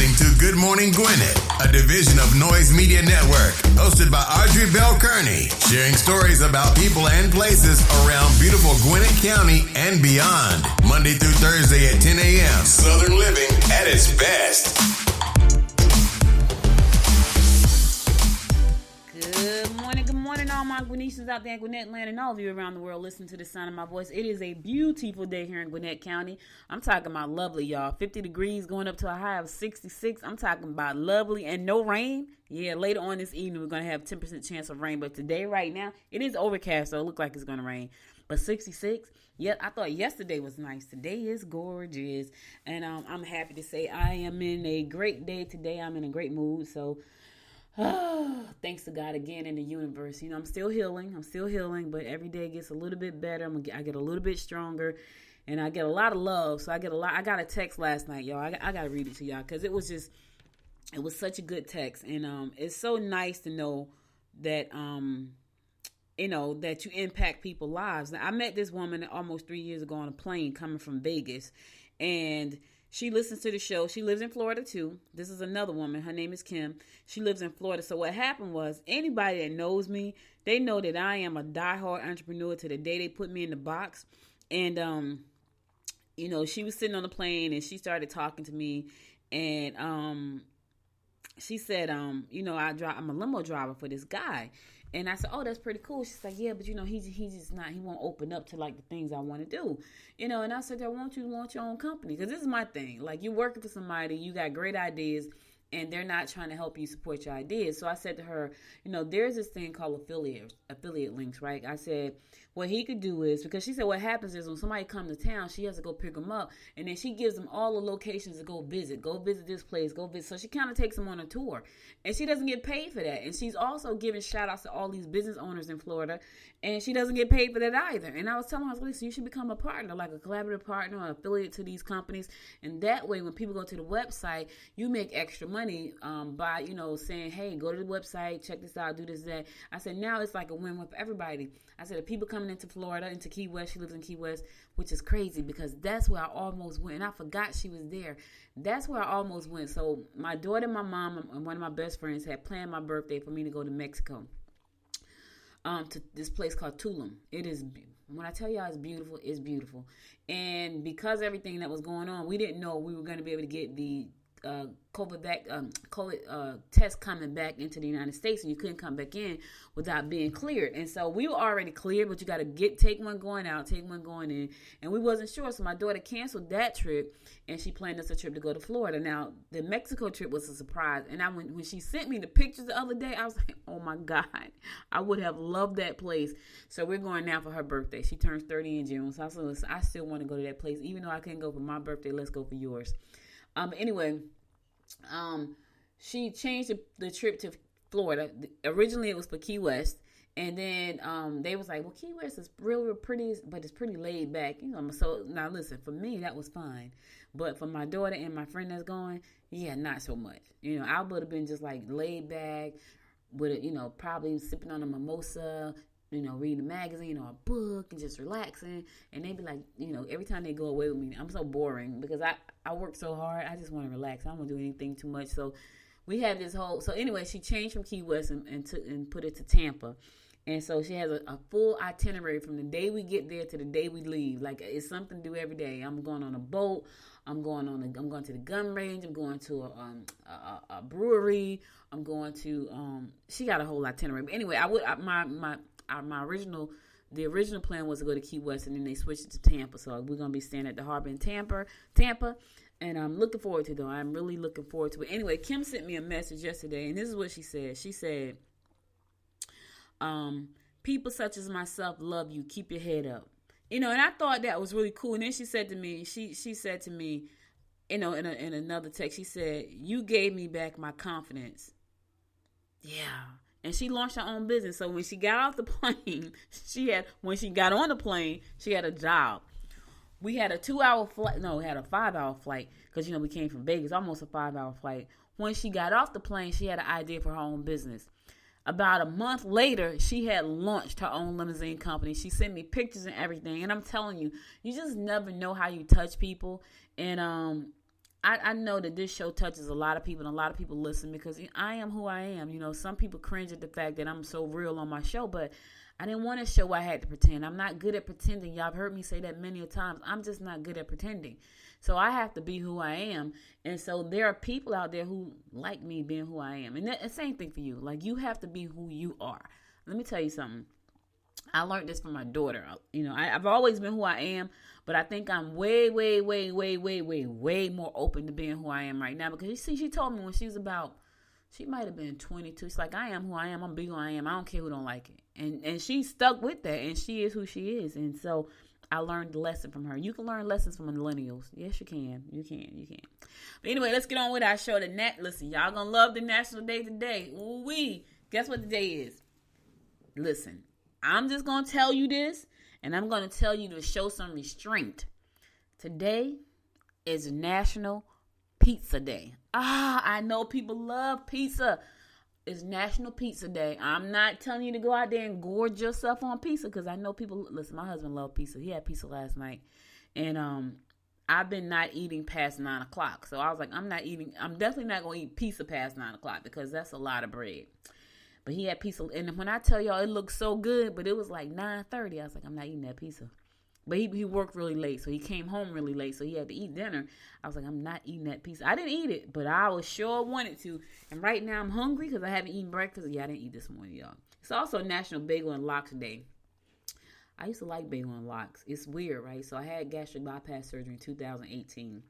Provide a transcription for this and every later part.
listening to Good Morning Gwinnett, a division of Noise Media Network, hosted by Audrey Bell Kearney, sharing stories about people and places around beautiful Gwinnett County and beyond. Monday through Thursday at 10 a.m. Southern living at its best. Good morning, all my Gwinnetians out there in Gwinnett land and all of you around the world listening to the sound of my voice. It is a beautiful day here in Gwinnett County. I'm talking about lovely, y'all. 50 degrees going up to a high of 66. I'm talking about lovely and no rain. Yeah, later on this evening, we're going to have 10% chance of rain. But today, right now, it is overcast, so it looks like it's going to rain. But 66, yeah, I thought yesterday was nice. Today is gorgeous. And I'm happy to say I am in a great day today. I'm in a great mood, so... thanks to God again in the universe. You know, I'm still healing, but every day gets a little bit better. I get a little bit stronger, and I get a lot of love. So I got a text last night, y'all. I got to read it to y'all because it was such a good text. And it's so nice to know that, that you impact people's lives. Now, I met this woman almost 3 years ago on a plane coming from Vegas, and she listens to the show. She lives in Florida, too. This is another woman. Her name is Kim. She lives in Florida. So what happened was, anybody that knows me, they know that I am a diehard entrepreneur to the day they put me in the box. And, she was sitting on the plane, and she started talking to me. And she said, I'm a limo driver for this guy. And I said, oh, that's pretty cool. She's like, yeah, but he's just not, he won't open up to like the things I want to do, and I said, I want you to launch your own company. Cause this is my thing. Like, you're working for somebody, you got great ideas, and they're not trying to help you support your ideas. So I said to her, there's this thing called affiliate links, right? I said, what he could do is, because she said what happens is when somebody comes to town, she has to go pick them up, and then she gives them all the locations to go visit this place, go visit. So she kind of takes them on a tour, and she doesn't get paid for that. And she's also giving shout outs to all these business owners in Florida, and she doesn't get paid for that either. And I was telling her, listen, you should become a partner, like a collaborative partner or affiliate to these companies. And that way, when people go to the website, you make extra money by, saying, hey, go to the website, check this out, do this, that. I said, now it's like a win-win for everybody. I said, if people coming into Florida, into Key West, she lives in Key West, which is crazy because that's where I almost went. And I forgot she was there. That's where I almost went. So my daughter and my mom and one of my best friends had planned my birthday for me to go to Mexico, to this place called Tulum. It is, when I tell y'all it's beautiful, it's beautiful. And because everything that was going on, we didn't know we were going to be able to get the COVID test coming back into the United States, and you couldn't come back in without being cleared. And so we were already cleared, but you got to take one going out, take one going in, and we wasn't sure. So my daughter canceled that trip, and she planned us a trip to go to Florida. Now the Mexico trip was a surprise, and when she sent me the pictures the other day, I was like, oh my God, I would have loved that place. So we're going now for her birthday. She turns 30 in June, so I said, listen, I still want to go to that place, even though I couldn't go for my birthday. Let's go for yours. Anyway, she changed the trip to Florida. Originally, it was for Key West, and then they was like, well, Key West is real pretty, but it's pretty laid back, So now, listen, for me, that was fine, but for my daughter and my friend that's going, yeah, not so much. I would have been just like laid back with probably sipping on a mimosa, reading a magazine or a book and just relaxing. And they be like, every time they go away with me, I'm so boring because I work so hard. I just want to relax. I don't want to do anything too much. So we have this whole, so anyway, she changed from Key West and put it to Tampa. And so she has a full itinerary from the day we get there to the day we leave. Like, it's something to do every day. I'm going on a boat. I'm going to the gun range. I'm going to a brewery. I'm going to, she got a whole itinerary. But anyway, the original plan was to go to Key West, and then they switched it to Tampa. So we're going to be staying at the harbor in Tampa, and I'm looking forward to it, though. I'm really looking forward to it. Anyway, Kim sent me a message yesterday, and this is what she said. She said, people such as myself love you. Keep your head up. And I thought that was really cool. And then she said to me, she said to me, in another text, she said, you gave me back my confidence. Yeah. And she launched her own business. So when she got off the plane, when she got on the plane, she had a job. We had a 2-hour flight. No, we had a 5-hour flight because, we came from Vegas, almost a 5-hour flight. When she got off the plane, she had an idea for her own business. About a month later, she had launched her own limousine company. She sent me pictures and everything. And I'm telling you, you just never know how you touch people. And I know that this show touches a lot of people and a lot of people listen because I am who I am. You know, some people cringe at the fact that I'm so real on my show, but I didn't want to show I had to pretend. I'm not good at pretending. Y'all have heard me say that many a times. I'm just not good at pretending. So I have to be who I am. And so there are people out there who like me being who I am. And the same thing for you. Like, you have to be who you are. Let me tell you something. I learned this from my daughter. You know, I've always been who I am, but I think I'm way more open to being who I am right now. Because you see, she told me when she might have been 22. She's like, I am who I am. I'm big who I am. I don't care who don't like it. And she stuck with that, and she is who she is. And so I learned a lesson from her. You can learn lessons from millennials. Yes, you can. You can. But anyway, let's get on with our show. Listen, y'all gonna love the National Day today. Ooh-wee. Guess what the day is? Listen, I'm just gonna tell you this, and I'm gonna tell you to show some restraint. Today is National Pizza Day. I know people love pizza. It's National Pizza Day. I'm not telling you to go out there and gorge yourself on pizza because I know people. Listen, my husband loved pizza. He had pizza last night, and I've been not eating past 9 o'clock. So I was like, I'm definitely not gonna eat pizza past 9 o'clock because that's a lot of bread. But he had pizza, and when I tell y'all it looked so good, but it was like 9:30. I was like, I'm not eating that pizza. But he worked really late, so he came home really late, so he had to eat dinner. I was like, I'm not eating that pizza. I didn't eat it, but I was sure wanted to. And right now I'm hungry because I haven't eaten breakfast. Yeah, I didn't eat this morning, y'all. It's also National Bagel and Lox Day. I used to like bagel and lox. It's weird, right? So I had gastric bypass surgery in 2018.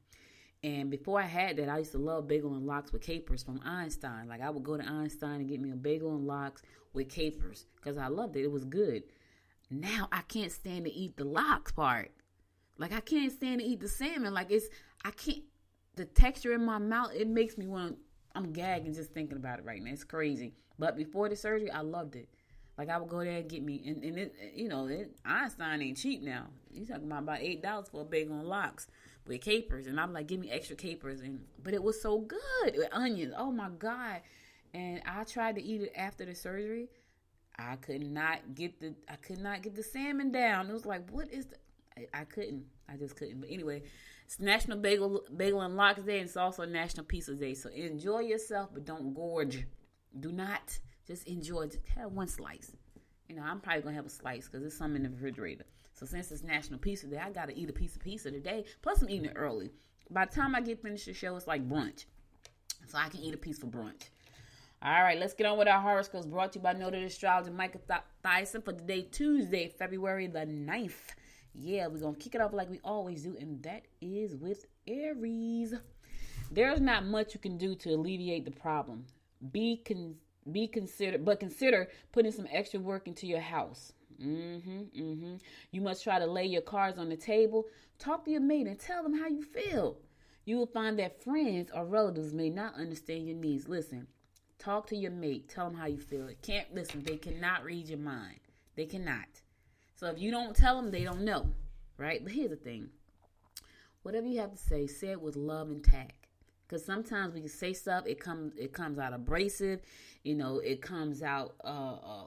And before I had that, I used to love bagel and lox with capers from Einstein. Like, I would go to Einstein and get me a bagel and lox with capers because I loved it. It was good. Now I can't stand to eat the lox part. Like, I can't stand to eat the salmon. Like, the texture in my mouth, it makes me I'm gagging just thinking about it right now. It's crazy. But before the surgery, I loved it. Like, I would go there and get me, and it, Einstein ain't cheap now. You talking about $8 for a bagel and lox with capers. And I'm like, give me extra capers. But it was so good with onions. Oh my God. And I tried to eat it after the surgery. I could not get the salmon down. It was like, what is I just couldn't. But anyway, it's National Bagel and Lox Day, and it's also National Pizza Day. So enjoy yourself, but don't gorge. Do not just enjoy. Just have one slice. You know, I'm probably gonna have a slice because there's some in the refrigerator. So since it's National Pizza Day, I gotta eat a piece of pizza today. Plus, I'm eating it early. By the time I get finished the show, it's like brunch, so I can eat a piece for brunch. All right, let's get on with our horoscopes, brought to you by Noted Astrologer Michael Thyssen for today, Tuesday, February the 9th. Yeah, we're going to kick it off like we always do, and that is with Aries. There's not much you can do to alleviate the problem. Consider putting some extra work into your house. You must try to lay your cards on the table. Talk to your mate and tell them how you feel. You will find that friends or relatives may not understand your needs. Listen. Talk to your mate. Tell them how you feel. They cannot read your mind. They cannot. So if you don't tell them, they don't know, right? But here's the thing. Whatever you have to say it with love and tact. Because sometimes we can say stuff, it comes out abrasive. You know, it comes out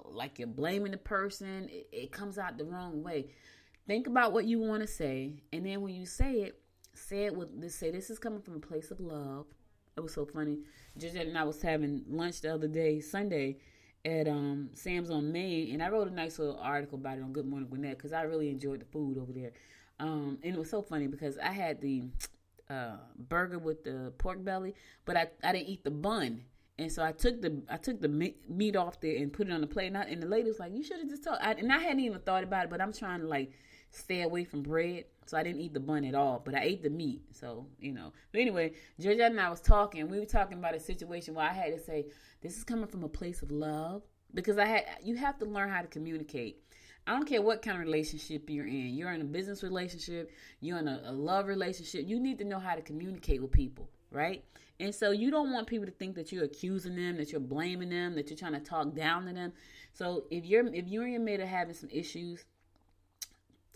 like you're blaming the person. It comes out the wrong way. Think about what you want to say, and then when you say this is coming from a place of love. It was so funny. Georgette and I was having lunch the other day, Sunday, at Sam's on Main, and I wrote a nice little article about it on Good Morning Gwinnett because I really enjoyed the food over there. And it was so funny because I had the burger with the pork belly, but I didn't eat the bun, and so I took the meat off there and put it on the plate. And the lady was like, "You should have just told." And I hadn't even thought about it, but I'm trying to like stay away from bread. So I didn't eat the bun at all, but I ate the meat. So, you know. But anyway, Georgette and I was talking. We were talking about a situation where I had to say, this is coming from a place of love. Because you have to learn how to communicate. I don't care what kind of relationship you're in. You're in a business relationship. You're in a love relationship. You need to know how to communicate with people, right? And so you don't want people to think that you're accusing them, that you're blaming them, that you're trying to talk down to them. So if you and your mate are having some issues,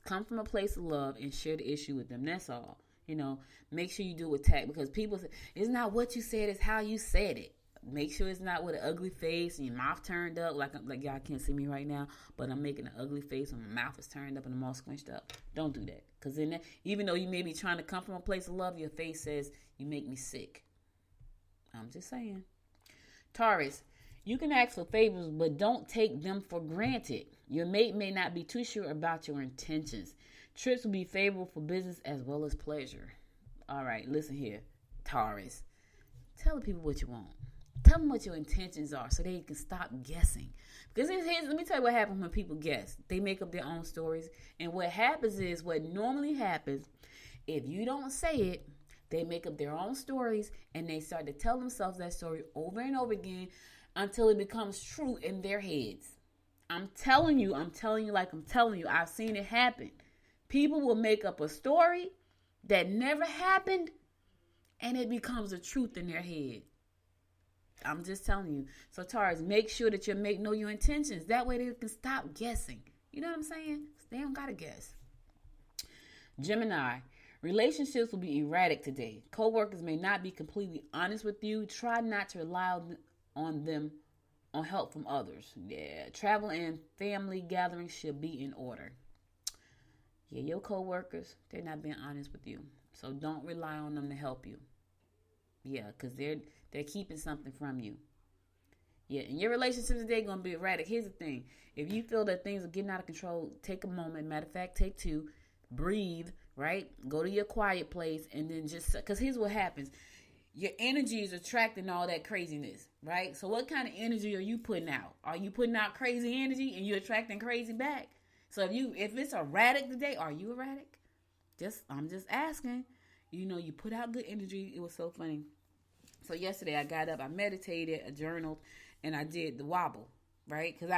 come from a place of love and share the issue with them. That's all. You know, make sure you do it with tact because people say, it's not what you said, it's how you said it. Make sure it's not with an ugly face and your mouth turned up. Like y'all can't see me right now, but I'm making an ugly face and my mouth is turned up and I'm all squinched up. Don't do that Because in that, even though you may be trying to come from a place of love, your face says, you make me sick. I'm just saying. Taurus, you can ask for favors, but don't take them for granted. Your mate may not be too sure about your intentions. Trips will be favorable for business as well as pleasure. All right, listen here, Taurus. Tell the people what you want. Tell them what your intentions are so they can stop guessing. Because let me tell you what happens when people guess. They make up their own stories. And what happens is, what normally happens, if you don't say it, they make up their own stories and they start to tell themselves that story over and over again until it becomes true in their heads. I'm telling you, like I'm telling you, I've seen it happen. People will make up a story that never happened and it becomes a truth in their head. I'm just telling you. So Taurus, make sure that your mate know your intentions. That way they can stop guessing. You know what I'm saying? They don't gotta guess. Gemini, relationships will be erratic today. Co-workers may not be completely honest with you. Try not to rely on them on help from others. Yeah, travel and family gatherings should be in order. Yeah, your co-workers, they're not being honest with you. So don't rely on them to help you. Yeah, because they're keeping something from you. Yeah, and your relationship today going to be erratic. Here's the thing. If you feel that things are getting out of control, take a moment. Matter of fact, take two. Breathe, right? Go to your quiet place and then just... Because here's what happens. Your energy is attracting all that craziness, right? So what kind of energy are you putting out? Are you putting out crazy energy and you're attracting crazy back? So if it's erratic today, are you erratic? I'm just asking. You know, you put out good energy. It was so funny. So yesterday I got up, I meditated, I journaled, and I did the wobble, right? Because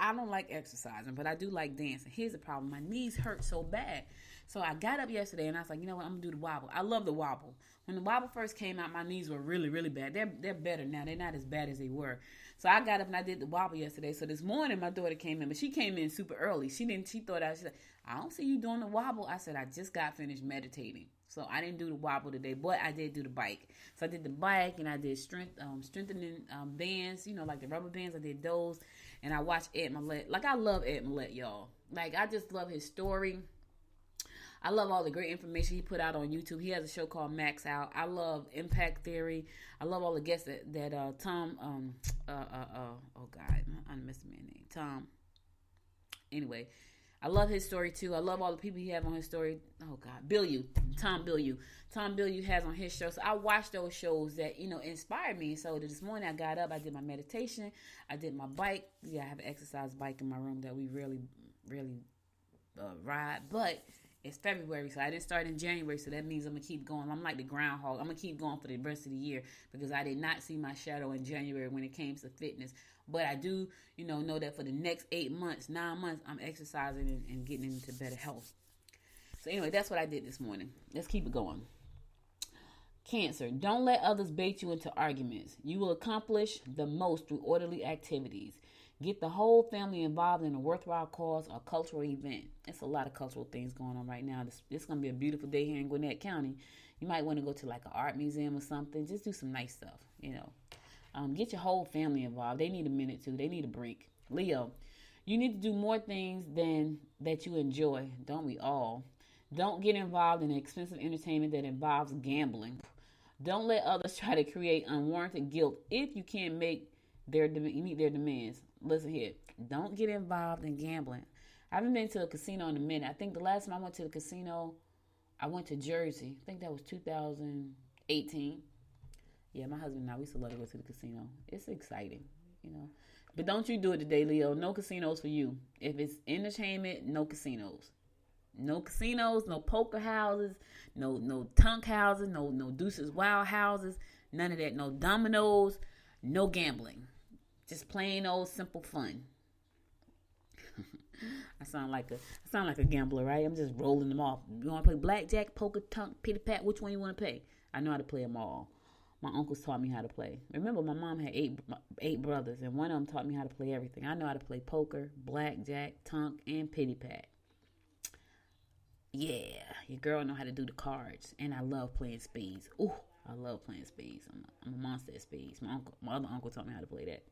I don't like exercising, but I do like dancing. Here's the problem. My knees hurt so bad. So I got up yesterday and I was like, you know what? I'm going to do the wobble. I love the wobble. When the wobble first came out, my knees were really, really bad. They're better now. They're not as bad as they were. So I got up and I did the wobble yesterday. So this morning my daughter came in, but she came in super early. She thought she's like, I don't see you doing the wobble. I said, I just got finished meditating. So I didn't do the wobble today, but I did do the bike. So I did the bike and I did strengthening bands, like the rubber bands. I did those. And I watched Ed Millett. Like, I love Ed Millett, y'all. Like, I just love his story. I love all the great information he put out on YouTube. He has a show called Max Out. I love Impact Theory. I love all the guests that Tom, oh God, I missed the man's name. Tom. Anyway, I love his story too. I love all the people he has on his story. Oh God, Tom Bilyeu has on his show. So I watch those shows that, inspired me. So this morning I got up, I did my meditation, I did my bike. Yeah, I have an exercise bike in my room that we really ride. But it's February, so I didn't start in January, so that means I'm going to keep going. I'm like the groundhog. I'm going to keep going for the rest of the year because I did not see my shadow in January when it came to fitness. But I do, know that for the next 9 months, I'm exercising and getting into better health. So anyway, that's what I did this morning. Let's keep it going. Cancer, don't let others bait you into arguments. You will accomplish the most through orderly activities. Get the whole family involved in a worthwhile cause or cultural event. It's a lot of cultural things going on right now. This going to be a beautiful day here in Gwinnett County. You might want to go to like an art museum or something. Just do some nice stuff, Get your whole family involved. They need a minute too. They need a break. Leo, you need to do more things than that you enjoy. Don't we all? Don't get involved in expensive entertainment that involves gambling. Don't let others try to create unwarranted guilt if you can't meet their demands. Listen here. Don't get involved in gambling. I haven't been to a casino in a minute. I think the last time I went to the casino, I went to Jersey. I think that was 2018. Yeah, my husband and I, we used to love to go to the casino. It's exciting, But don't you do it today, Leo. No casinos for you. If it's entertainment, no casinos. No casinos, no poker houses, no tunk houses, no Deuces Wild houses, none of that. No dominoes, no gambling. Just plain old simple fun. I sound like a gambler, right? I'm just rolling them off. You want to play blackjack, poker, tunk, pity pat? Which one you want to play? I know how to play them all. My uncles taught me how to play. Remember, my mom had eight brothers, and one of them taught me how to play everything. I know how to play poker, blackjack, tunk, and pity pat. Yeah, your girl know how to do the cards, and I love playing spades. Ooh, I love playing spades. I'm a monster at spades. My other uncle taught me how to play that.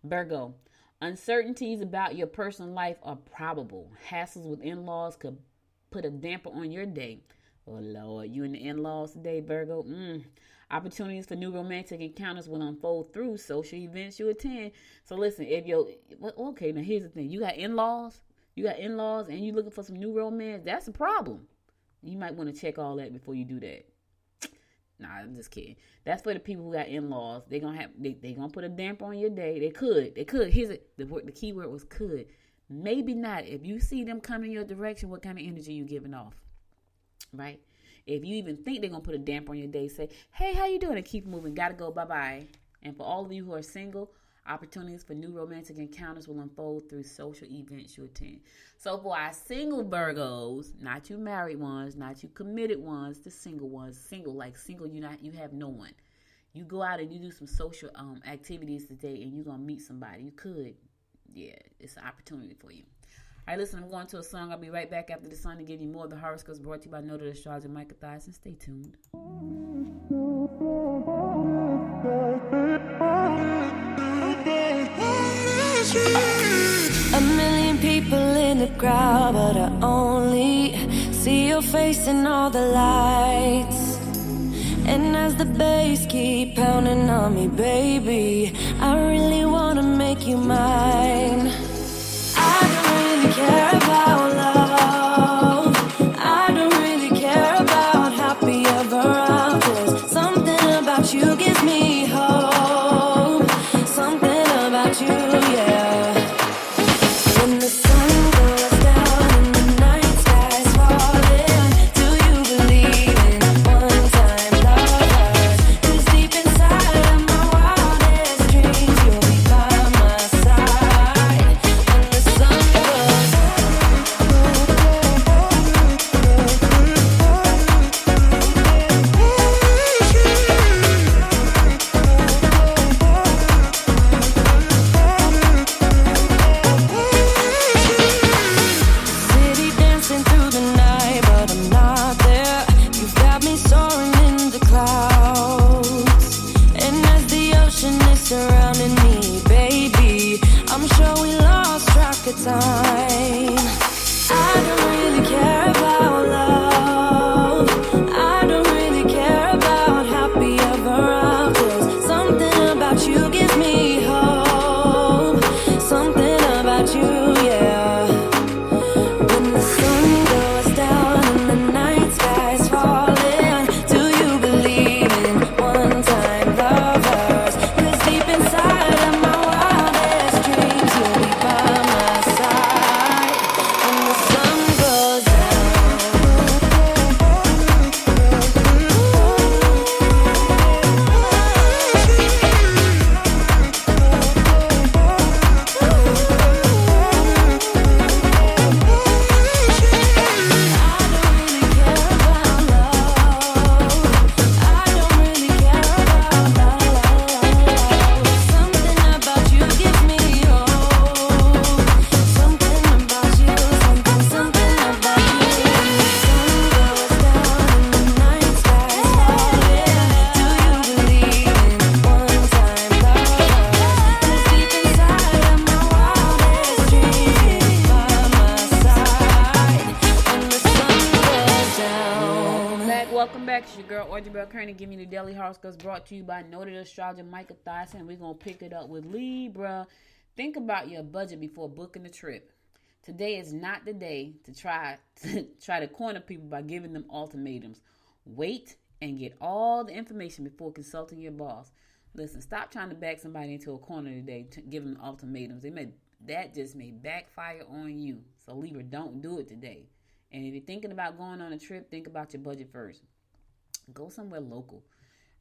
Virgo, uncertainties about your personal life are probable. Hassles with in-laws could put a damper on your day. Oh, Lord, you and the in-laws today, Virgo. Opportunities for new romantic encounters will unfold through social events you attend. So listen, okay, now here's the thing. You got in-laws, and you looking for some new romance. That's a problem. You might want to check all that before you do that. Nah, I'm just kidding. That's for the people who got in-laws. They gonna put a damper on your day. They could. Here's the key word was could. Maybe not. If you see them coming in your direction, what kind of energy you giving off? Right? If you even think they're going to put a damper on your day, say, hey, how you doing? And keep moving. Got to go. Bye-bye. And for all of you who are single, opportunities for new romantic encounters will unfold through social events you attend. So for our single Virgos, not you married ones, not you committed ones, the single ones, single, you have no one. You go out and you do some social activities today and you're going to meet somebody. You could. Yeah, it's an opportunity for you. All right, listen, I'm going to a song. I'll be right back after the song to give you more of the horoscopes brought to you by Noted Astrologer Micah Thyssen. Stay tuned. A million people in the crowd, but I only see your face in all the lights. And as the bass keep pounding on me, baby, I really wanna make you mine. I don't really care about love. I don't really care about happy ever afters. Something about you gives me hope. Something about you, yeah. When the sun goes down and the night sky's falling, do you believe in one-time lovers? 'Cause deep inside of my wildest dreams, you'll be by my side. When the sun goes city dancing through the night, but I'm not there. You've got me soaring in the clouds. And as the ocean is surrounding me, baby, I'm sure we lost track of time. I don't really care about love. I don't really care about happy ever afters. Something about you gives me hope. Something about you, yeah. When the sun goes down and the night sky's falling, do you believe in one-time lovers? 'Cause deep inside of my wildest dreams, you'll be by my side. When the sun goes down. Welcome back. It's your girl, Audrey Bell Kearney, giving you the daily horoscopes brought to you by Noted Astrologer Micah Thyssen. We're going to pick it up with Libra. Think about your budget before booking the trip. Today is not the day to try to corner people by giving them ultimatums. Wait and get all the information before consulting your boss. Listen, stop trying to back somebody into a corner today, giving them ultimatums. That just may backfire on you. So Libra, don't do it today. And if you're thinking about going on a trip, think about your budget first. Go somewhere local.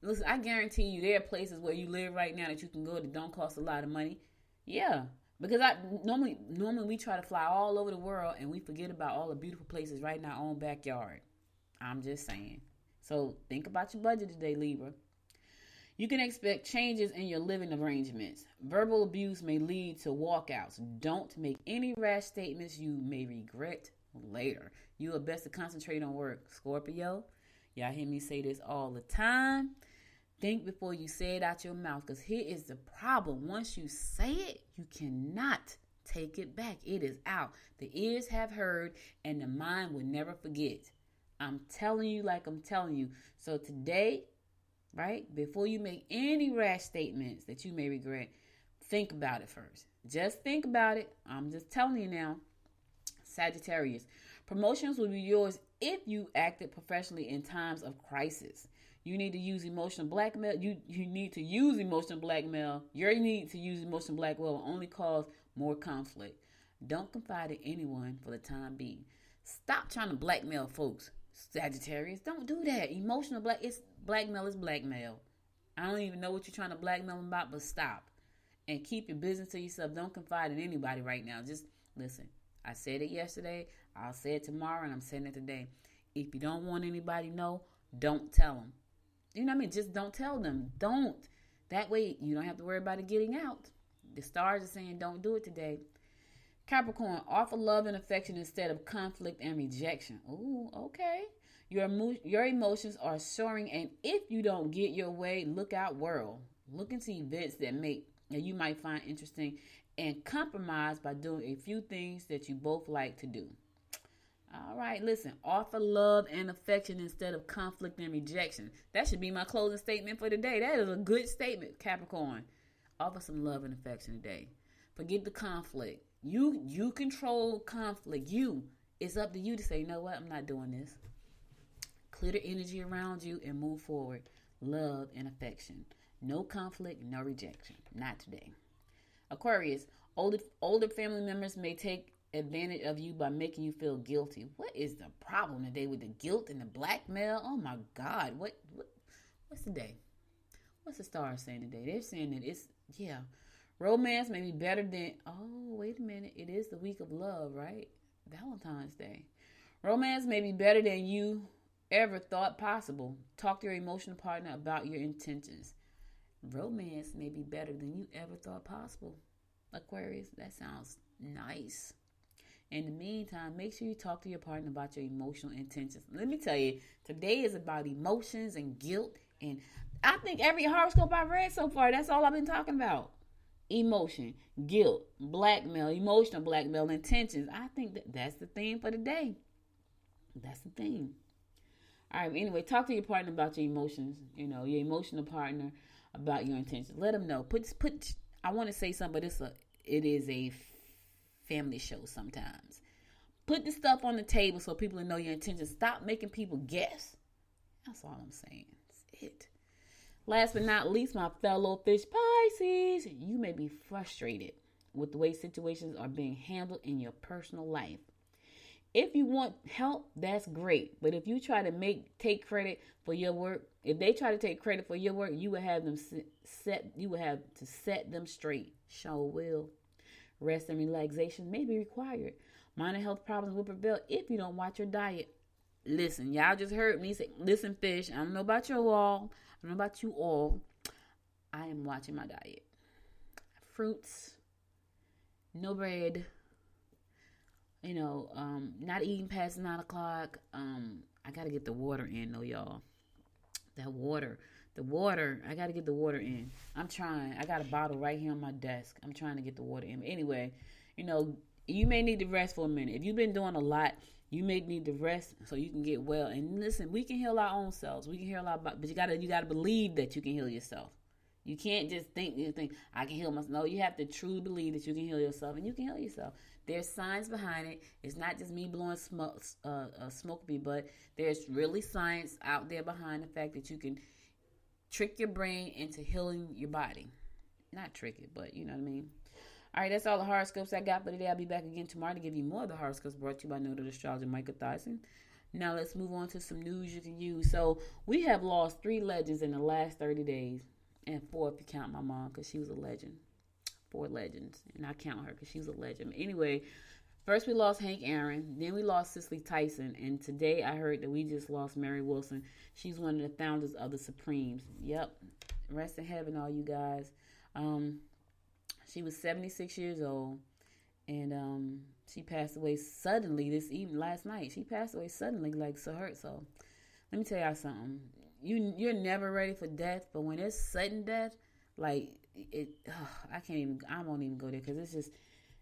Listen, I guarantee you there are places where you live right now that you can go that don't cost a lot of money. Yeah, because normally we try to fly all over the world and we forget about all the beautiful places right in our own backyard. I'm just saying. So think about your budget today, Libra. You can expect changes in your living arrangements. Verbal abuse may lead to walkouts. Don't make any rash statements you may regret later. You are best to concentrate on work. Scorpio, y'all hear me say this all the time. Think before you say it out your mouth, because here is the problem. Once you say it, you cannot Take it back. It is out. The ears have heard and the mind will never forget. I'm telling you like I'm telling you. So today, right, before you make any rash statements that you may regret, think about it first. Just think about it. I'm just telling you now. Sagittarius, promotions will be yours if you acted professionally in times of crisis. You need to use emotional blackmail. You need to use emotional blackmail. Your need to use emotional blackmail will only cause more conflict. Don't confide in anyone for the time being. Stop trying to blackmail folks, Sagittarius. Don't do that. Emotional blackmail is blackmail. I don't even know what you're trying to blackmail them about, but stop. And keep your business to yourself. Don't confide in anybody right now. Just listen. I said it yesterday. I'll say it tomorrow, and I'm saying it today. If you don't want anybody to know, don't tell them. You know what I mean? Just don't tell them. Don't. That way, you don't have to worry about it getting out. The stars are saying don't do it today. Capricorn, offer love and affection instead of conflict and rejection. Ooh, okay. Your emotions are soaring, and if you don't get your way, look out, world. Look into events that you might find interesting and compromise by doing a few things that you both like to do. All right, listen. Offer love and affection instead of conflict and rejection. That should be my closing statement for today. That is a good statement, Capricorn. Offer some love and affection today. Forget the conflict. You control conflict. It's up to you to say, you know what? I'm not doing this. Clear the energy around you and move forward. Love and affection. No conflict, no rejection. Not today. Aquarius, older family members may take advantage of you by making you feel guilty. What is the problem today with the guilt and the blackmail? Oh my God. What's the day? What's the stars saying today? They're saying that romance may be better than, wait a minute. It is the week of love, right? Valentine's Day. Romance may be better than you ever thought possible. Talk to your emotional partner about your intentions. Romance may be better than you ever thought possible. Aquarius, that sounds nice. In the meantime, make sure you talk to your partner about your emotional intentions. Let me tell you, today is about emotions and guilt. And I think every horoscope I've read so far, that's all I've been talking about. Emotion, guilt, blackmail, emotional blackmail, intentions. I think that's the theme for today. That's the theme. All right, anyway, talk to your partner about your emotions, your emotional partner about your intentions. Let them know. I want to say something, but it is a family show sometimes. Put the stuff on the table so people know your intentions. Stop making people guess. That's all I'm saying. That's it. Last but not least, my fellow fish Pisces, you may be frustrated with the way situations are being handled in your personal life. If you want help, that's great. But if you try to take credit for your work, if they try to take credit for your work, you will have them set them straight. Sure will. Rest and relaxation may be required. Minor health problems will prevail if you don't watch your diet. Listen, y'all just heard me say, listen, fish, I don't know about you all. I don't know about you all. I am watching my diet. Fruits, no bread, not eating past 9 o'clock. I got to get the water in though, y'all. The water, I got to get the water in. I'm trying. I got a bottle right here on my desk. I'm trying to get the water in. Anyway, you may need to rest for a minute. If you've been doing a lot, you may need to rest so you can get well. And listen, we can heal our own selves. We can heal but you gotta believe that you can heal yourself. You can't just think I can heal myself. No, you have to truly believe that you can heal yourself, and you can heal yourself. There's science behind it. It's not just me blowing smoke up your butt. There's really science out there behind the fact that you can trick your brain into healing your body. Not trick it, but you know what I mean. All right, that's all the horoscopes I got for today. I'll be back again tomorrow to give you more of the horoscopes brought to you by noted astrologer Michael Thyssen. Now let's move on to some news you can use. So we have lost 3 legends in the last 30 days. And 4 if you count my mom, because she was a legend. 4 legends. And I count her because she was a legend. Anyway, first we lost Hank Aaron. Then we lost Cicely Tyson. And today I heard that we just lost Mary Wilson. She's one of the founders of the Supremes. Yep. Rest in heaven, all you guys. She was 76 years old. And she passed away suddenly last night. She passed away suddenly, like so hurt. So let me tell y'all something. You're never ready for death, but when it's sudden death, like I won't even go there because it's just,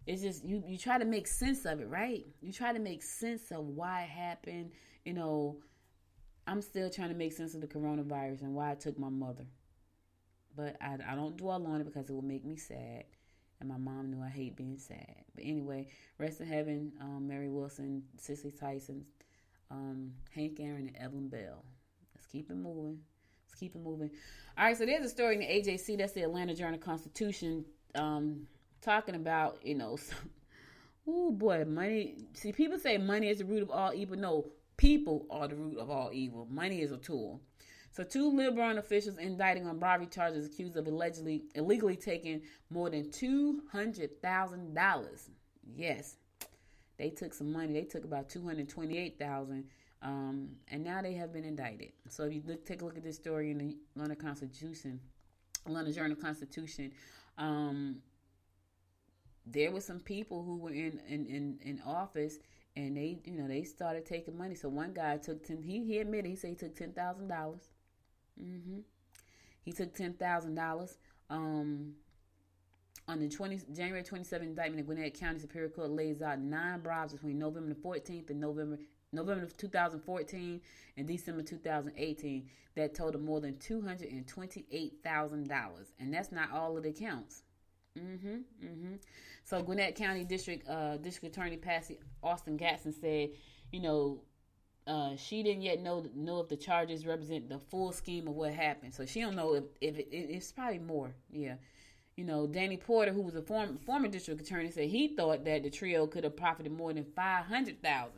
it's just you try to make sense of it, right? You try to make sense of why it happened. You know, I'm still trying to make sense of the coronavirus and why it took my mother. But I don't dwell on it because it will make me sad. And my mom knew I hate being sad. But anyway, rest in heaven, Mary Wilson, Cicely Tyson, Hank Aaron, and Evelyn Bell. Let's keep it moving. Let's keep it moving. All right, so there's a story in the AJC, that's the Atlanta Journal-Constitution, talking about, oh boy, money. See, people say money is the root of all evil. No, people are the root of all evil. Money is a tool. So 2 LeBron officials indicted on bribery charges accused of illegally taking more than $200,000. Yes, they took some money. They took about $228,000, and now they have been indicted. So if you take a look at this story in the Atlanta Journal-Constitution, there were some people who were in office, and they started taking money. So one guy took he admitted, he said he took $10,000. He took $10,000. On the January 27th indictment, the Gwinnett County Superior Court lays out 9 bribes between November the 14th and November of 2014 and December 2018 that totaled more than $228,000, and that's not all of the counts. So Gwinnett County District Attorney Patsy Austin Gatson said, she didn't yet know if the charges represent the full scheme of what happened. So she don't know if it's probably more. Yeah. Danny Porter, who was a former district attorney, said he thought that the trio could have profited more than $500,000.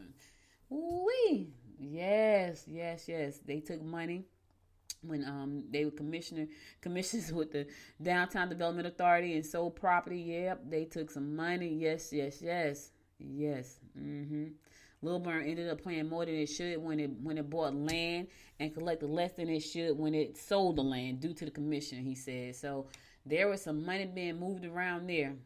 Ooh-wee. Yes. They took money when they were commissioners with the Downtown Development Authority and sold property. Yep, they took some money. Yes. Lil Burn ended up paying more than it should when it bought land and collected less than it should when it sold the land due to the commission, he said. So there was some money being moved around there.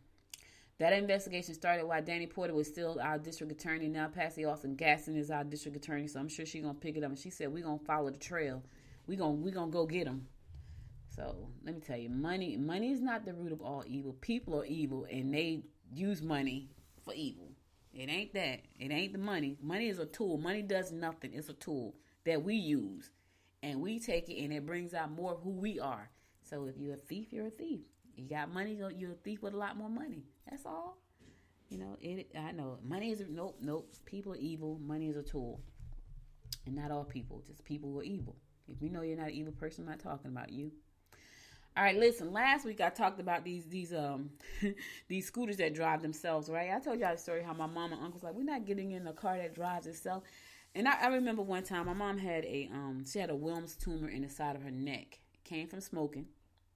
That investigation started while Danny Porter was still our district attorney. Now Patsy Austin Gaston is our district attorney, so I'm sure she's going to pick it up. And she said, we're going to follow the trail. We're gonna go get them. So let me tell you, money is not the root of all evil. People are evil, and they use money for evil. It ain't that. It ain't the money. Money is a tool. Money does nothing. It's a tool that we use, and we take it, and it brings out more of who we are. So if you're a thief, you're a thief. You got money, you're a thief with a lot more money. That's all. I know. Money is nope. People are evil. Money is a tool, and not all people. Just people who are evil. If you know you're not an evil person, I'm not talking about you. All right, listen. Last week I talked about these these scooters that drive themselves, right? I told y'all the story how my mom and uncle's like, we're not getting in a car that drives itself. And I remember one time my mom had she had a Wilms tumor in the side of her neck. It came from smoking.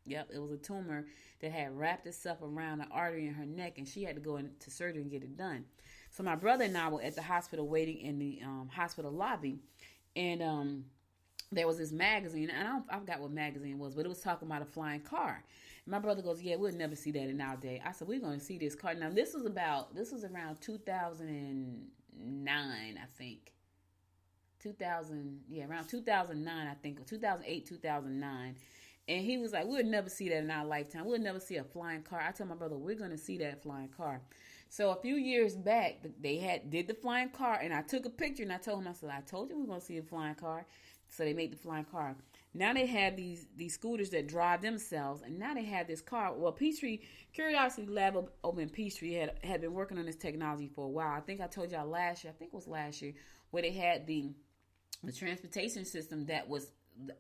Yep, it was a tumor that had wrapped itself around an artery in her neck, and she had to go into surgery and get it done. So my brother and I were at the hospital waiting in the hospital lobby, and there was this magazine, and I forgot what magazine it was, but it was talking about a flying car. And my brother goes, yeah, we'll never see that in our day. I said, we're going to see this car. Now, this was around 2009, I think. Around 2009, I think, or 2008, 2009. And he was like, we'll never see that in our lifetime. We'll never see a flying car. I told my brother, we're going to see that flying car. So a few years back, they did the flying car, and I took a picture, and I told him, I said, I told you we're going to see a flying car. So they made the flying car. Now they have these scooters that drive themselves, and now they have this car. Well, Peachtree Curiosity Lab over in Peachtree had been working on this technology for a while. I think I told y'all last year, where they had the transportation system that was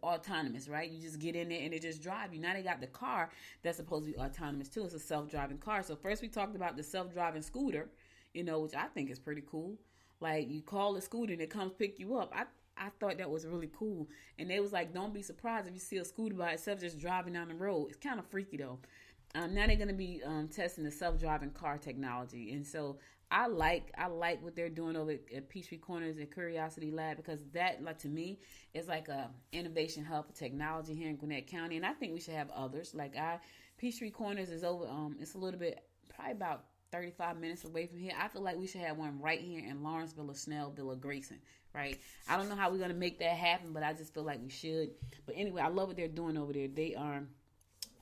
autonomous, right? You just get in there and it just drives you. Now they got the car that's supposed to be autonomous too. It's a self-driving car. So first we talked about the self-driving scooter, which I think is pretty cool. Like you call the scooter and it comes pick you up. I thought that was really cool. And they was like, don't be surprised if you see a scooter by itself just driving down the road. It's kind of freaky though. Now they're going to be testing the self-driving car technology. And so I like what they're doing over at Peachtree Corners and Curiosity Lab, because that, like, to me, is like a innovation hub for technology here in Gwinnett County. And I think we should have others. Like Peachtree Corners is over, it's a little bit, probably about 35 minutes away from here. I feel like we should have one right here in Lawrenceville or Snellville or Grayson, right? I don't know how we're going to make that happen, but I just feel like we should. But anyway, I love what they're doing over there. They are,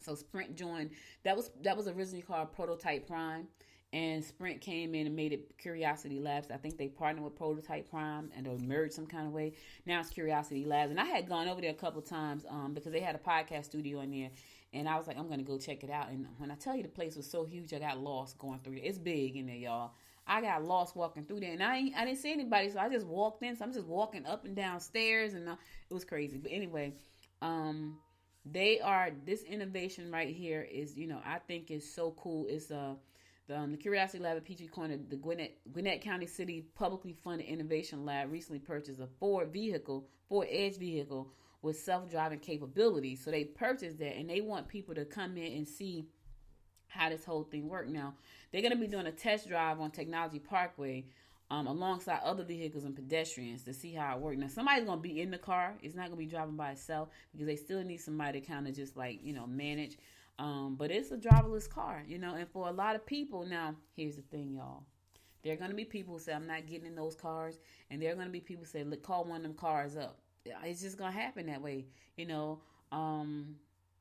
so Sprint joined, that was originally called Prototype Prime. and Sprint came in and made it Curiosity Labs. I think they partnered with Prototype Prime and they merged some kind of way. Now it's Curiosity Labs. And I had gone over there a couple times because they had a podcast studio in there. And I was like, I'm going to go check it out. And when I tell you the place was so huge, I got lost going through it. It's big in there, y'all. I got lost walking through there. And I didn't see anybody, so I just walked in. So I'm just walking up and down stairs. And it was crazy. But anyway, this innovation right here is, I think is so cool. It's the Curiosity Lab at Peachtree Corners, the Gwinnett County City publicly funded innovation lab recently purchased a Ford Edge vehicle with self-driving capabilities. So they purchased that, and they want people to come in and see how this whole thing works. Now, they're going to be doing a test drive on Technology Parkway alongside other vehicles and pedestrians to see how it works. Now, somebody's going to be in the car. It's not going to be driving by itself because they still need somebody to kind of just manage. But it's a driverless car, and for a lot of people, now, here's the thing, y'all. There are going to be people who say, I'm not getting in those cars. And there are going to be people who say, look, call one of them cars up. It's just going to happen that way, Now,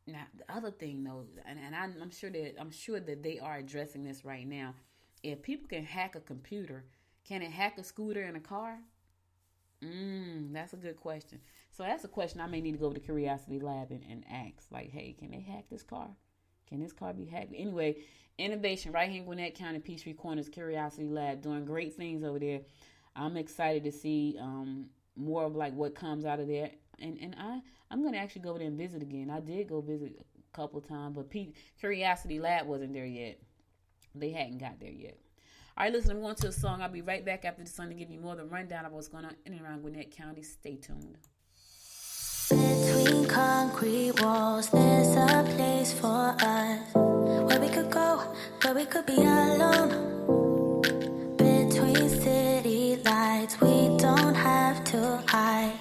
the other thing, though, and I'm sure that they are addressing this right now. If people can hack a computer, can it hack a scooter and a car? That's a good question. So that's a question I may need to go to the Curiosity Lab and ask. Like, hey, can they hack this car? Can this car be hacked? Anyway, innovation right here in Gwinnett County, Peachtree Corners, Curiosity Lab, doing great things over there. I'm excited to see more of what comes out of there. And I'm going to actually go over there and visit again. I did go visit a couple times, but Curiosity Lab wasn't there yet. They hadn't got there yet. All right, listen, I'm going to a song. I'll be right back after the song to give you more of the rundown of what's going on in and around Gwinnett County. Stay tuned. Between concrete walls, there's a place for us where we could go, where we could be alone. Between city lights, we don't have to hide.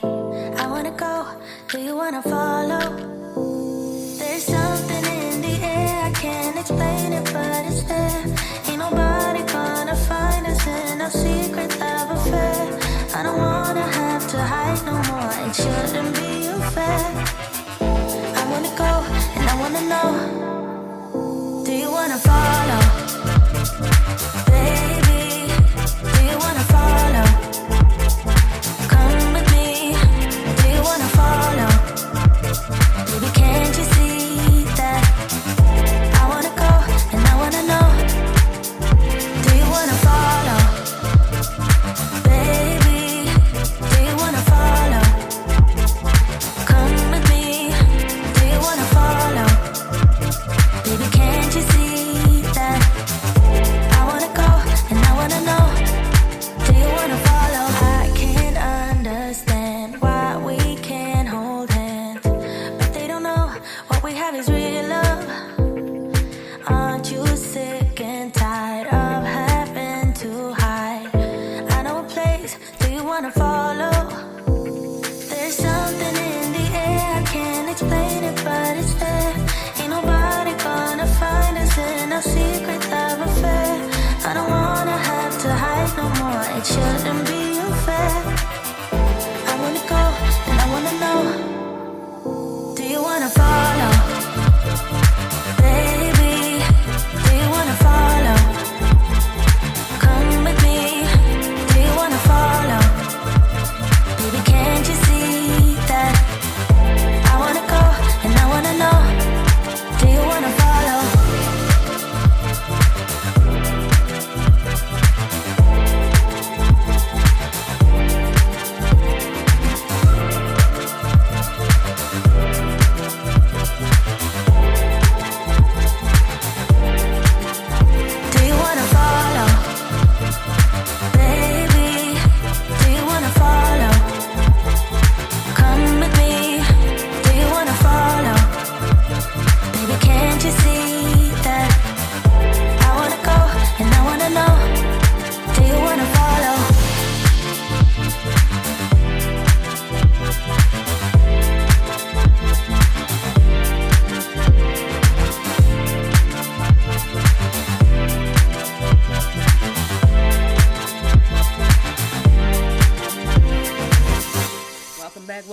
I wanna go, do you wanna follow? There's something in the air, I can't explain it, but it's there. Ain't nobody gonna find us in our secret love affair. I don't wanna have to hide no more, it shouldn't be unfair. I wanna go, and I wanna know, do you wanna follow? Baby, do you wanna follow? Come with me, do you wanna follow? Baby, can't you see that? I wanna go, and I wanna know, do you wanna follow? Baby, do you wanna follow? Come with me, do you wanna follow? Baby, can't you see that? I wanna go, and I wanna know, do you wanna follow? I can't understand why we can't hold hands, but they don't know what we have is real love. Aren't you sick and tired of having to hide? I know a place, do you wanna follow? There's something in the air, I can't explain it, but it's there. Ain't nobody gonna find us in our secret love affair. I don't wanna have to hide no more, it shouldn't be unfair. I wanna go, and I wanna know, do you wanna follow? Baby, do you wanna follow? Come with me, do you wanna follow? Baby, can't you see that? I wanna go, and I wanna know, do you wanna follow?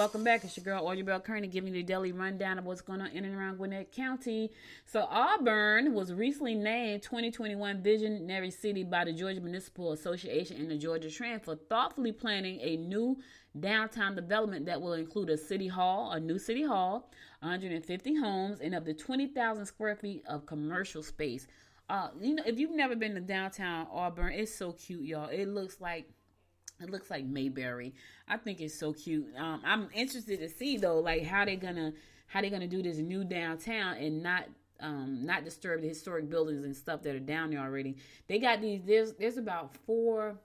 welcome back. It's your girl, Audrey Bell Kearney, giving you the daily rundown of what's going on in and around Gwinnett County. So Auburn was recently named 2021 Visionary City by the Georgia Municipal Association and the Georgia Trend for thoughtfully planning a new downtown development that will include a new city hall, 150 homes, and up to 20,000 square feet of commercial space. If you've never been to downtown Auburn, it's so cute, y'all. It looks like Mayberry. I think it's so cute. I'm interested to see though, like how they gonna do this new downtown and not disturb the historic buildings and stuff that are down there already. They got these. There's about four.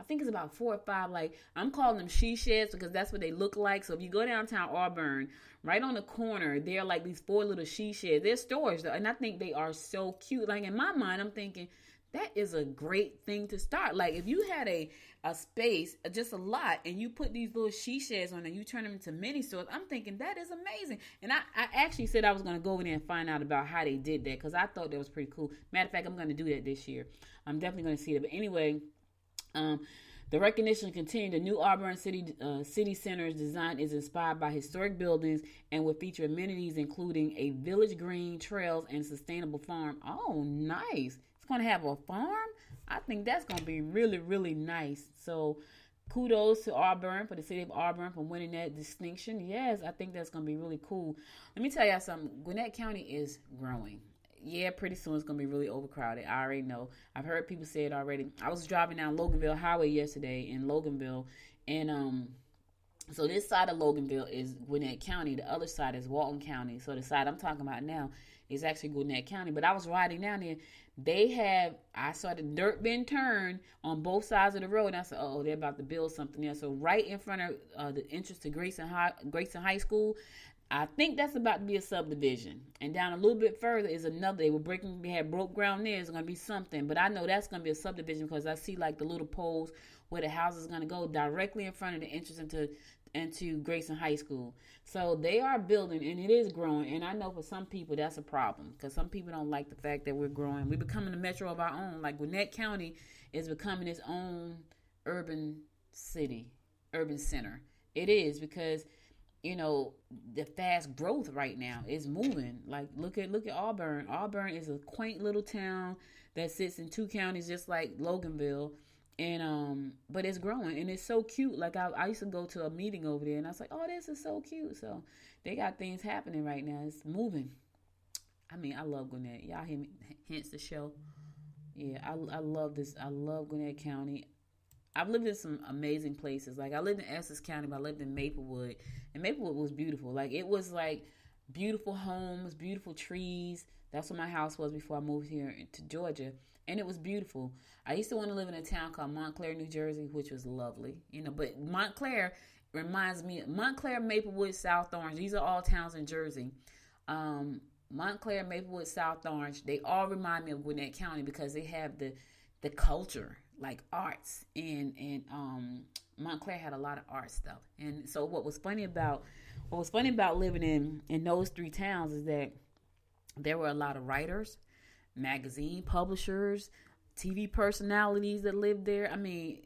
I think it's about 4 or 5. Like I'm calling them she sheds because that's what they look like. So if you go downtown Auburn, right on the corner, they're like these 4 little she sheds. They're stores though, and I think they are so cute. Like in my mind, I'm thinking, that is a great thing to start. Like if you had a space, just a lot, and you put these little she sheds on and you turn them into mini stores, I'm thinking that is amazing. And I actually said I was going to go over there and find out about how they did that because I thought that was pretty cool. Matter of fact, I'm going to do that this year. I'm definitely going to see it. But anyway, the recognition continued. The new Auburn City Center's design is inspired by historic buildings and will feature amenities including a village green, trails, and sustainable farm. Oh, nice. It's going to have a farm? I think that's going to be really, really nice. So kudos to Auburn, for the city of Auburn, for winning that distinction. Yes, I think that's going to be really cool. Let me tell y'all something. Gwinnett County is growing. Yeah, pretty soon it's going to be really overcrowded. I already know. I've heard people say it already. I was driving down Loganville Highway yesterday in Loganville, and so this side of Loganville is Gwinnett County. The other side is Walton County. So the side I'm talking about now is actually Gwinnett County. But I was riding down there. I saw the dirt being turned on both sides of the road. And I said, they're about to build something there. So right in front of the entrance to Grayson High School, I think that's about to be a subdivision. And down a little bit further is another. They had broke ground there. It's going to be something. But I know that's going to be a subdivision because I see like the little poles where the house is going to go directly in front of the entrance into Grayson High School. So they are building, and it is growing. And I know for some people that's a problem because some people don't like the fact that we're growing. We're becoming a metro of our own. Like Gwinnett County is becoming its own urban center. It is because the fast growth right now is moving. Like look at Auburn. Auburn is a quaint little town that sits in 2 counties just like Loganville. And but it's growing and it's so cute. Like I used to go to a meeting over there and I was like, this is so cute. So they got things happening right now. It's moving. I mean, I love Gwinnett. Y'all hear me? Hence the show. Yeah, I love this. I love Gwinnett County. I've lived in some amazing places. Like I lived in Essex County, but I lived in Maplewood. And Maplewood was beautiful. Like it was like beautiful homes, beautiful trees. That's what my house was before I moved here to Georgia. And it was beautiful. I used to want to live in a town called Montclair, New Jersey, which was lovely. But Montclair reminds me of Montclair, Maplewood, South Orange. These are all towns in Jersey. Montclair, Maplewood, South Orange, they all remind me of Gwinnett County because they have the culture, like arts. And Montclair had a lot of art stuff. And so what was funny about living in those 3 towns is that there were a lot of writers, magazine publishers, TV personalities that lived there. I mean,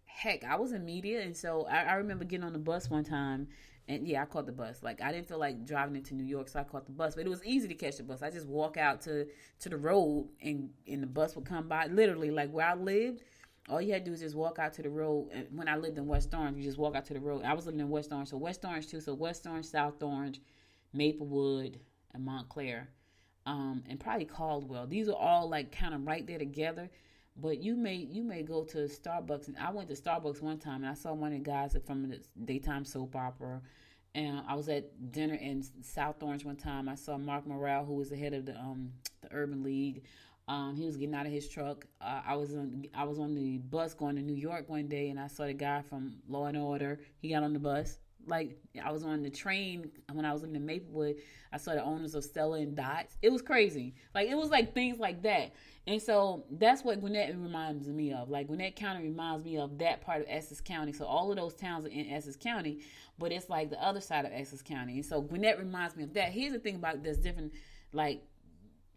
heck, I was in media, and so I remember getting on the bus one time, and I caught the bus. Like I didn't feel like driving into New York, so I caught the bus. But it was easy to catch the bus. I just walk out to the road, and the bus would come by. Literally, like where I lived, all you had to do is just walk out to the road. And when I lived in West Orange, you just walk out to the road. I was living in West Orange, so West Orange too. So West Orange, South Orange, Maplewood, and Montclair. And probably Caldwell. These are all like kind of right there together. But you may go to Starbucks, and I went to Starbucks one time, and I saw one of the guys from the daytime soap opera. And I was at dinner in South Orange one time. I saw Mark Morrell, who was the head of the Urban League. He was getting out of his truck. I was on the bus going to New York one day, and I saw the guy from Law and Order. He got on the bus. Like I was on the train when I was living in Maplewood. I saw the owners of Stella and Dots. It was crazy. Like it was like things like that. And so that's what Gwinnett reminds me of. Like Gwinnett County reminds me of that part of Essex County. So all of those towns are in Essex County, but it's like the other side of Essex County. And so Gwinnett reminds me of that. Here's the thing about it that's different, like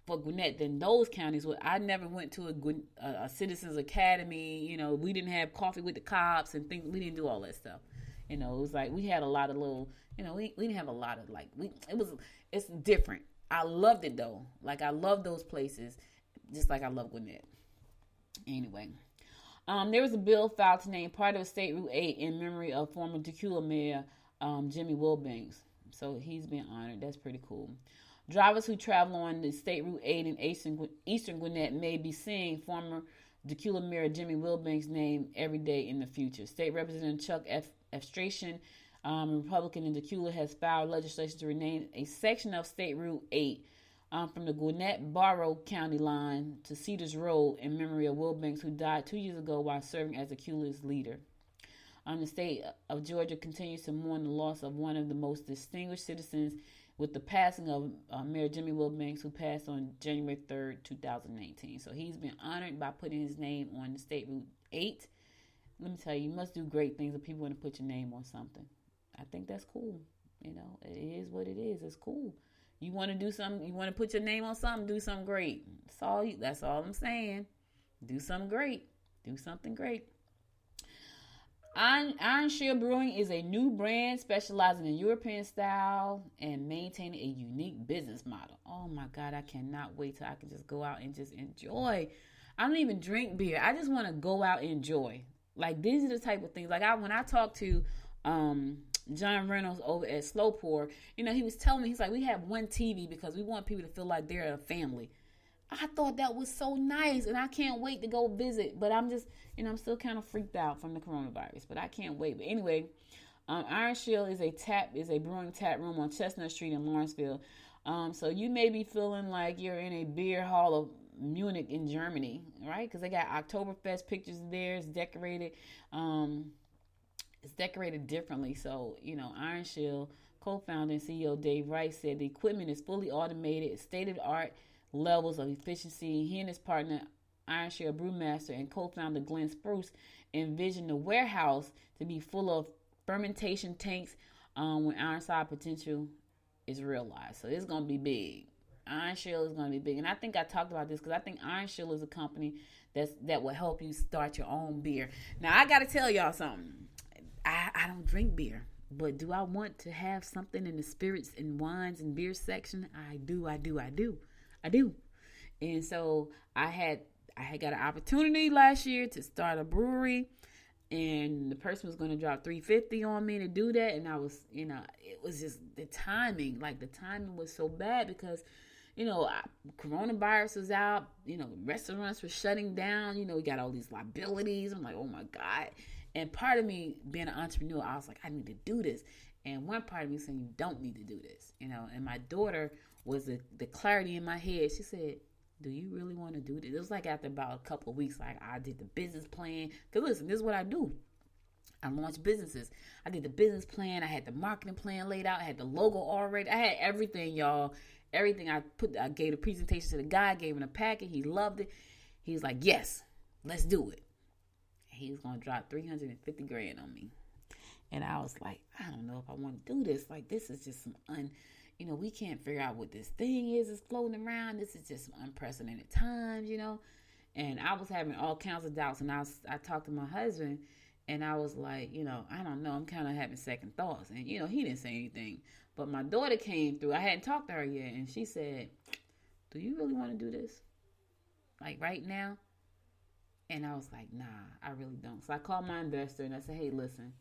for Gwinnett than those counties. Where I never went to a Citizens Academy. We didn't have coffee with the cops and things. We didn't do all that stuff. You know, it was like we had a lot of little, you know, we didn't have a lot of like, it's different. I loved it though. Like I love those places, just like I love Gwinnett. Anyway, there was a bill filed to name part of State Route 8 in memory of former Tequila Mayor Jimmy Wilbanks. So he's been honored. That's pretty cool. Drivers who travel on the State Route 8 in Eastern Gwinnett may be seeing former Tequila Mayor Jimmy Wilbanks' name every day in the future. State Representative Chuck Efstration, Republican in Tequila, has filed legislation to rename a section of State Route 8 from the Gwinnett-Barrow County line to Cedars Road in memory of Wilbanks, who died 2 years ago while serving as Tequila's leader. The state of Georgia continues to mourn the loss of one of the most distinguished citizens with the passing of Mayor Jimmy Wilbanks, who passed on January 3rd, 2019. So he's been honored by putting his name on the State Route 8. Let me tell you, you must do great things if people want to put your name on something. I think that's cool. You know, it is what it is. It's cool. You want to do something, you want to put your name on something, do something great. That's all I'm saying. Do something great. Do something great. Iron Shield Brewing is a new brand specializing in European style and maintaining a unique business model. Oh my God, I cannot wait till I can just go out and just enjoy. I don't even drink beer. I just want to go out and enjoy. Like, these are the type of things. Like, when I talked to John Reynolds over at Slow Pour, you know, he was telling me, he's like, we have one TV because we want people to feel like they're a family. I thought that was so nice, and I can't wait to go visit. But I'm just, you know, I'm still kind of freaked out from the coronavirus, but I can't wait. But anyway, Iron Shield is a brewing tap room on Chestnut Street in Lawrenceville. So you may be feeling like you're in a beer hall of Munich in Germany, right? Because they got Oktoberfest pictures there. It's decorated. It's decorated differently. So, you know, Iron Shield co-founder and CEO Dave Rice said the equipment is fully automated, state-of-the-art levels of efficiency. He and his partner, Iron Shield brewmaster and co-founder Glenn Spruce, envisioned the warehouse to be full of fermentation tanks when Ironside potential is realized. So it's going to be big. Iron Shield is going to be big. And I think I talked about this because I think Iron Shield is a company that will help you start your own beer. Now, I got to tell y'all something. I don't drink beer. But do I want to have something in the spirits and wines and beer section? I do. And so I had got an opportunity last year to start a brewery, and the person was going to drop $350 on me to do that. And I was, you know, it was just the timing. Like, the timing was so bad because, you know, coronavirus was out. You know, restaurants were shutting down. You know, we got all these liabilities. I'm like, oh my God. And part of me being an entrepreneur, I was like, I need to do this. And one part of me saying, you don't need to do this, you know. And my daughter was the clarity in my head. She said, do you really want to do this? It was like after about a couple of weeks, like, I did the business plan. Because listen, this is what I do. I launch businesses. I did the business plan. I had the marketing plan laid out. I had the logo already. I had everything, y'all. Everything. I gave a presentation to the guy, gave him a packet. He loved it. He was like, yes, let's do it. He was going to drop $350,000 on me. And I was like, I don't know if I want to do this. Like, this is just some you know, we can't figure out what this thing is. It's floating around. This is just some unprecedented times, you know. And I was having all kinds of doubts. And I talked to my husband, and I was like, you know, I don't know. I'm kind of having second thoughts. And, you know, he didn't say anything. But my daughter came through. I hadn't talked to her yet. And she said, do you really want to do this? Like, right now? And I was like, nah, I really don't. So I called my investor, and I said, hey, listen.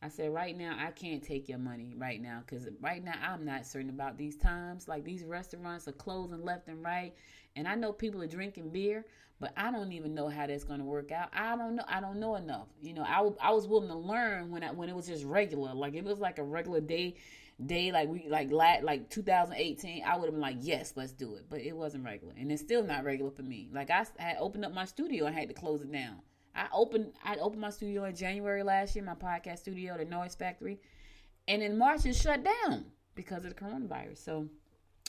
I said, right now, I can't take your money right now because right now I'm not certain about these times. Like, these restaurants are closing left and right. And I know people are drinking beer, but I don't even know how that's going to work out. I don't know. I don't know enough. You know, I was willing to learn when it was just regular. Like, it was like a regular day like 2018, I would have been like, yes, let's do it. But it wasn't regular. And it's still not regular for me. Like, I had opened up my studio and had to close it down. I opened my studio in January last year, my podcast studio, the Noise Factory. And in March, it shut down because of the coronavirus. So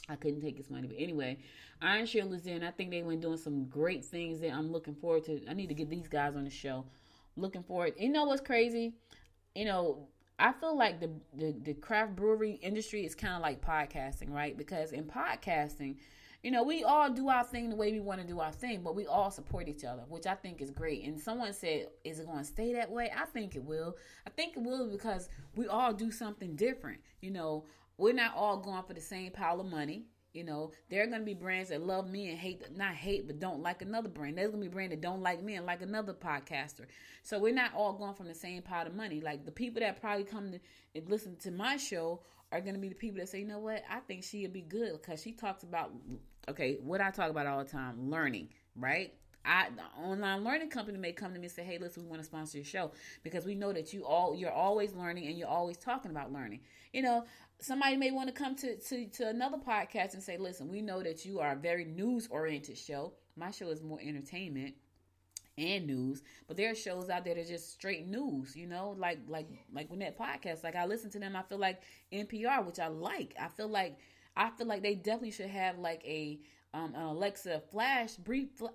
I couldn't take his money. But anyway, Iron Shield is in. I think they went doing some great things that I'm looking forward to. I need to get these guys on the show. Looking forward. You know what's crazy? You know, I feel like the craft brewery industry is kind of like podcasting, right? Because in podcasting, we all do our thing the way we want to do our thing, but we all support each other, which I think is great. And someone said, is it going to stay that way? I think it will. I think it will because we all do something different. We're not all going for the same pile of money. There are going to be brands that love me and not hate, but don't like another brand. There's going to be brands that don't like me and like another podcaster. So we're not all going from the same pot of money. Like the people that probably come to and listen to my show are going to be the people that say, you know what, I think she'll be good because she talks about, what I talk about all the time, learning, right? The online learning company may come to me and say, hey, listen, we want to sponsor your show because we know that you're always learning and you're always talking about learning. Somebody may want to come to another podcast and say, listen, we know that you are a very news-oriented show. My show is more entertainment and news, but there are shows out there that are just straight news, like Gwinnett podcast. Like I listen to them, I feel like NPR, which I like. I feel like they definitely should have like an Alexa flash briefing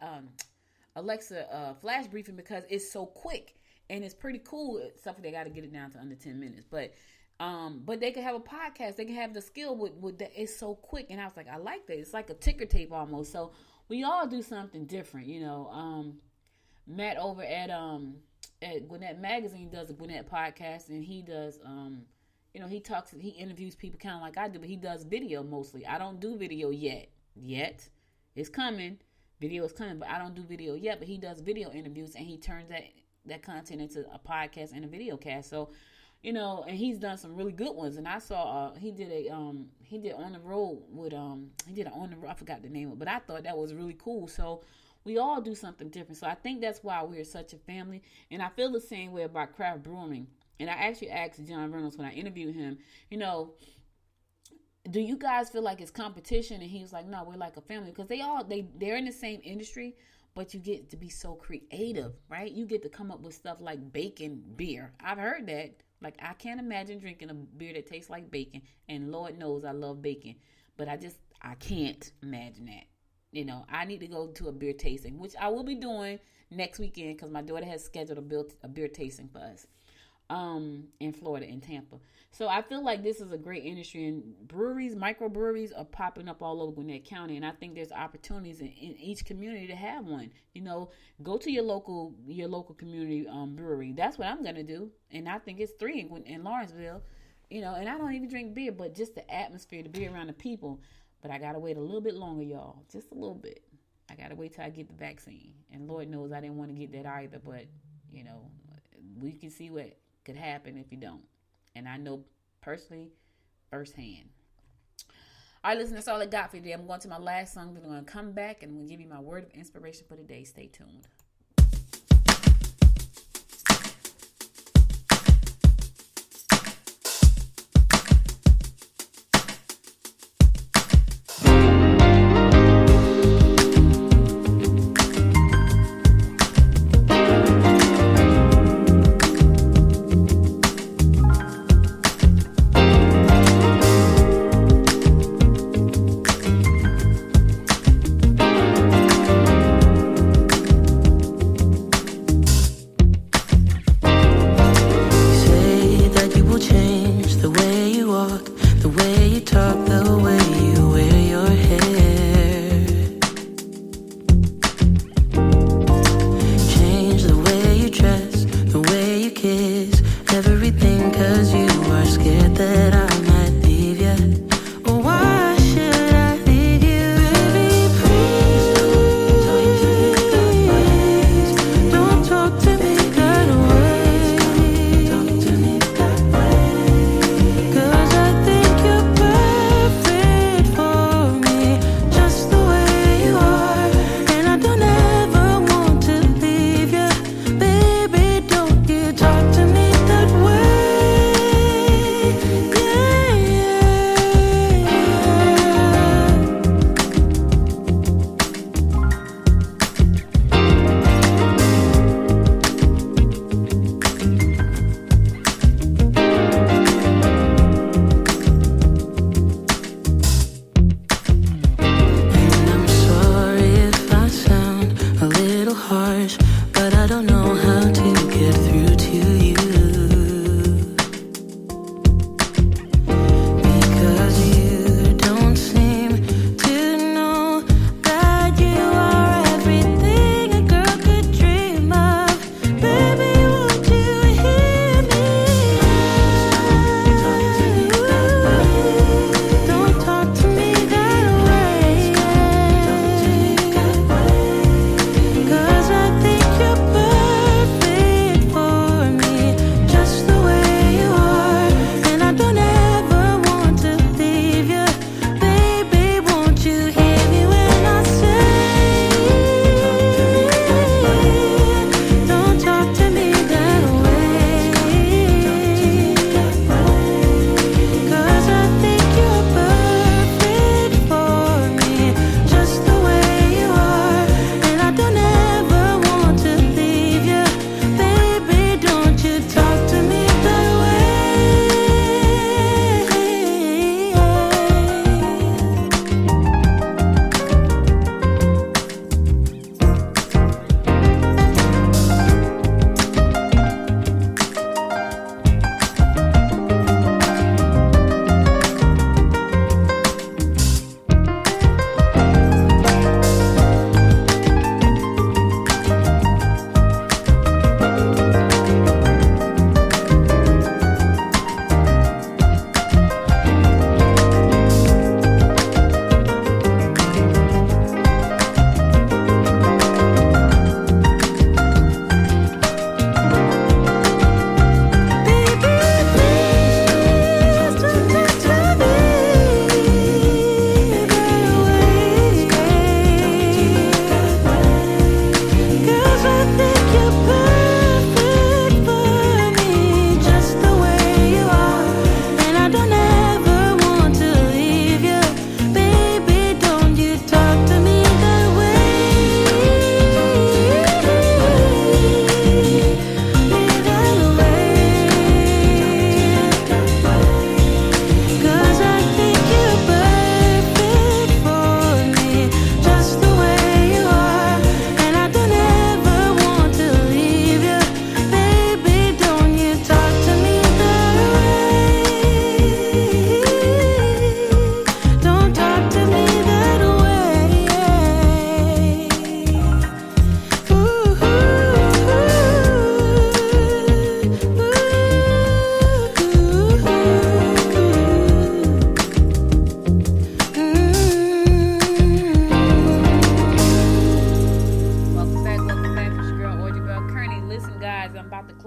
because it's so quick and it's pretty cool. Except they got to get it down to under 10 minutes, but they could have a podcast. They can have the skill with that. It's so quick. And I was like, I like that. It's like a ticker tape almost. So we all do something different, Matt over at Gwinnett Magazine does a Gwinnett podcast, and he does, he interviews people kind of like I do, but he does video mostly. I don't do video yet. It's coming. Video is coming, but I don't do video yet. But he does video interviews, and he turns that content into a podcast and a video cast. So, and he's done some really good ones. And I saw he did on the road with I forgot the name of it, but I thought that was really cool. So we all do something different. So I think that's why we're such a family. And I feel the same way about craft brewing. And I actually asked John Reynolds when I interviewed him, do you guys feel like it's competition? And he was like, no, we're like a family because they're in the same industry, but you get to be so creative, right? You get to come up with stuff like bacon beer. I've heard that. Like, I can't imagine drinking a beer that tastes like bacon. And Lord knows I love bacon. But I can't imagine that. I need to go to a beer tasting, which I will be doing next weekend because my daughter has scheduled a beer tasting for us in Florida, in Tampa. So I feel like this is a great industry, and microbreweries are popping up all over Gwinnett County, and I think there's opportunities in each community to have one. Go to your local community brewery. That's what I'm gonna do, and I think it's 3 in Lawrenceville. And I don't even drink beer, but just the atmosphere, to be around the people. But I gotta wait a little bit longer, y'all, just a little bit. I gotta wait till I get the vaccine, and Lord knows I didn't want to get that either. But we can see what could happen if you don't. And I know personally, firsthand. All right, listen, that's all I got for today. I'm going to my last song. Then I'm going to come back and I'm going to give you my word of inspiration for the day. Stay tuned.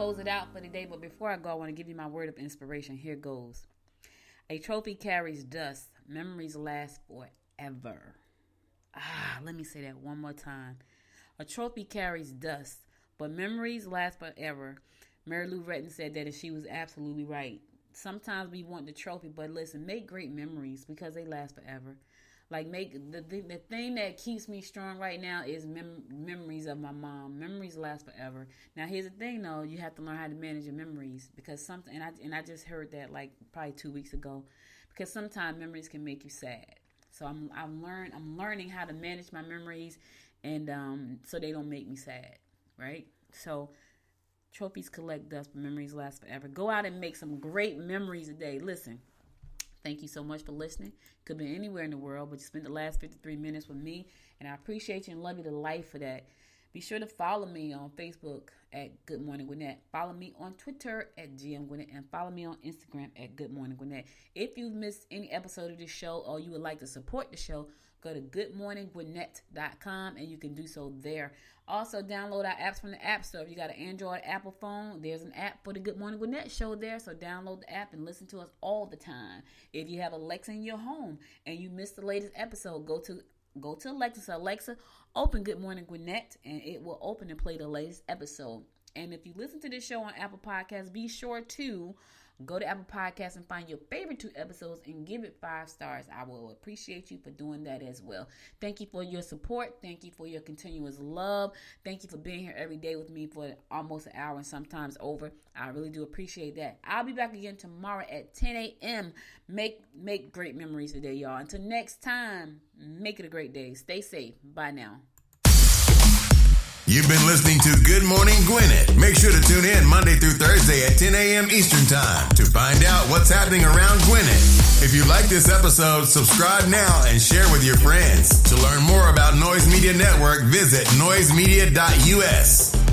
close it out for today, but before I go, I want to give you my word of inspiration. Here goes. A trophy carries dust. Memories last forever. Let me say that one more time. A trophy carries dust, but memories last forever. Mary Lou Retton said that, and she was absolutely right. Sometimes we want the trophy, but listen, make great memories because they last forever. Like, make the thing that keeps me strong right now is memories of my mom. Memories last forever. Now, here's the thing, though. You have to learn how to manage your memories because I just heard that like probably 2 weeks ago, because sometimes memories can make you sad. So I'm learning how to manage my memories, and so they don't make me sad, right? So trophies collect dust, but memories last forever. Go out and make some great memories today. Listen. Thank you so much for listening. Could be anywhere in the world, but you spent the last 53 minutes with me, and I appreciate you and love you to life for that. Be sure to follow me on Facebook at Good Morning Gwinnett. Follow me on Twitter at GM Gwinnett, and follow me on Instagram at Good Morning Gwinnett. If you've missed any episode of this show or you would like to support the show, go to goodmorninggwinnett.com and you can do so there. Also, download our apps from the App Store. If you got an Android, Apple phone, there's an app for the Good Morning Gwinnett show there. So download the app and listen to us all the time. If you have Alexa in your home and you missed the latest episode, go to Alexa. So Alexa, open Good Morning Gwinnett, and it will open and play the latest episode. And if you listen to this show on Apple Podcasts, be sure to go to Apple Podcasts and find your favorite 2 episodes and give it 5 stars. I will appreciate you for doing that as well. Thank you for your support. Thank you for your continuous love. Thank you for being here every day with me for almost an hour and sometimes over. I really do appreciate that. I'll be back again tomorrow at 10 a.m. Make great memories today, y'all. Until next time, make it a great day. Stay safe. Bye now. You've been listening to Good Morning Gwinnett. Make sure to tune in Monday through Thursday at 10 a.m. Eastern Time to find out what's happening around Gwinnett. If you like this episode, subscribe now and share with your friends. To learn more about Noise Media Network, visit noisemedia.us.